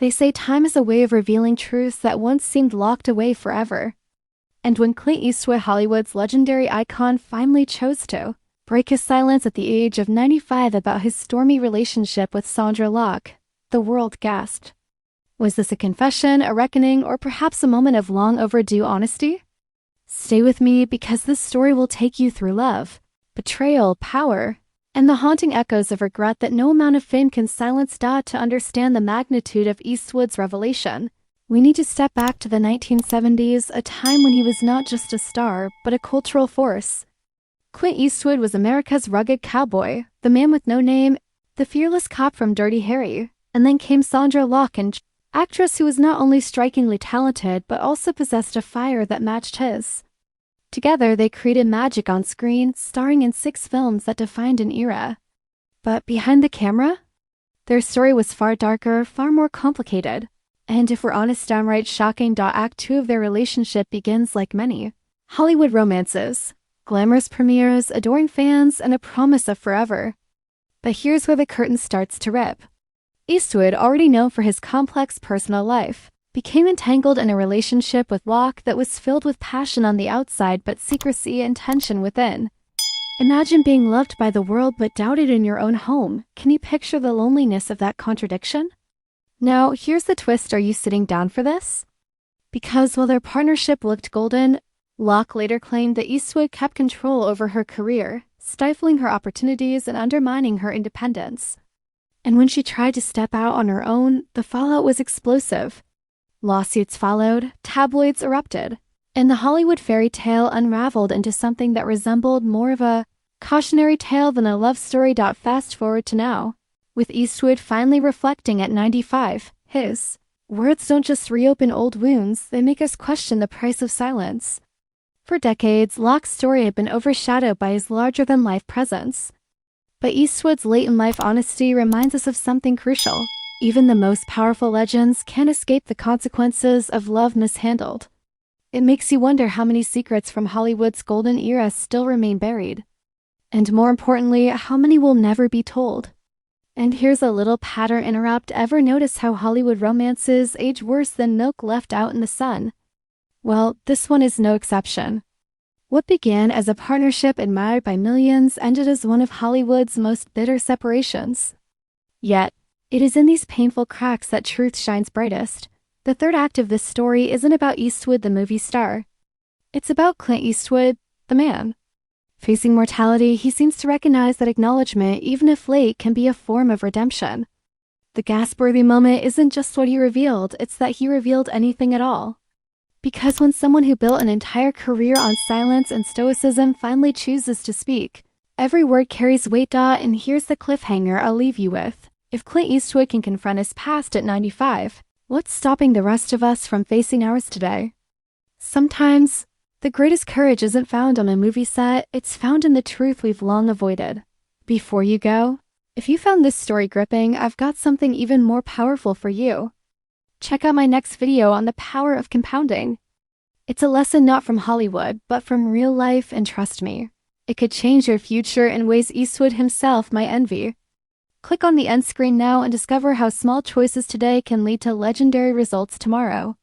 They say time is a way of revealing truths that once seemed locked away forever. And when Clint Eastwood, Hollywood's legendary icon, finally chose to break his silence at the age of 95 about his stormy relationship with Sondra Locke, the world gasped. Was this a confession, a reckoning, or perhaps a moment of long overdue honesty? Stay with me, because this story will take you through love, betrayal, power, and the haunting echoes of regret that no amount of fame can silence. To understand the magnitude of Eastwood's revelation, we need to step back to the 1970s, a time when he was not just a star, but a cultural force. Clint Eastwood was America's rugged cowboy, the man with no name, the fearless cop from Dirty Harry. And then came Sondra Locke, an actress who was not only strikingly talented, but also possessed a fire that matched his. Together, they created magic on screen, starring in 6 films that defined an era. But behind the camera, their story was far darker, far more complicated. And if we're honest, downright shocking. Act 2 of their relationship begins like many Hollywood romances. Glamorous premieres, adoring fans, and a promise of forever. But here's where the curtain starts to rip. Eastwood, already known for his complex personal life, became entangled in a relationship with Locke that was filled with passion on the outside but secrecy and tension within. Imagine being loved by the world but doubted in your own home. Can you picture the loneliness of that contradiction? Now, here's the twist. Are you sitting down for this? Because while their partnership looked golden, Locke later claimed that Eastwood kept control over her career, stifling her opportunities and undermining her independence. And when she tried to step out on her own, the fallout was explosive. Lawsuits followed, tabloids erupted, and the Hollywood fairy tale unraveled into something that resembled more of a cautionary tale than a love story. Fast forward to now, with Eastwood finally reflecting at 95, his words don't just reopen old wounds, they make us question the price of silence. For decades, Locke's story had been overshadowed by his larger-than-life presence. But Eastwood's late-in-life honesty reminds us of something crucial. Even the most powerful legends can't escape the consequences of love mishandled. It makes you wonder how many secrets from Hollywood's golden era still remain buried. And more importantly, how many will never be told. And here's a little pattern interrupt. Ever notice how Hollywood romances age worse than milk left out in the sun? Well, this one is no exception. What began as a partnership admired by millions ended as one of Hollywood's most bitter separations. Yet, it is in these painful cracks that truth shines brightest. The third act of this story isn't about Eastwood, the movie star. It's about Clint Eastwood, the man. Facing mortality, he seems to recognize that acknowledgement, even if late, can be a form of redemption. The gasp-worthy moment isn't just what he revealed, it's that he revealed anything at all. Because when someone who built an entire career on silence and stoicism finally chooses to speak, every word carries weight. And here's the cliffhanger I'll leave you with. If Clint Eastwood can confront his past at 95, what's stopping the rest of us from facing ours today? Sometimes, the greatest courage isn't found on a movie set, it's found in the truth we've long avoided. Before you go, if you found this story gripping, I've got something even more powerful for you. Check out my next video on the power of compounding. It's a lesson not from Hollywood, but from real life, and trust me, it could change your future in ways Eastwood himself might envy. Click on the end screen now and discover how small choices today can lead to legendary results tomorrow.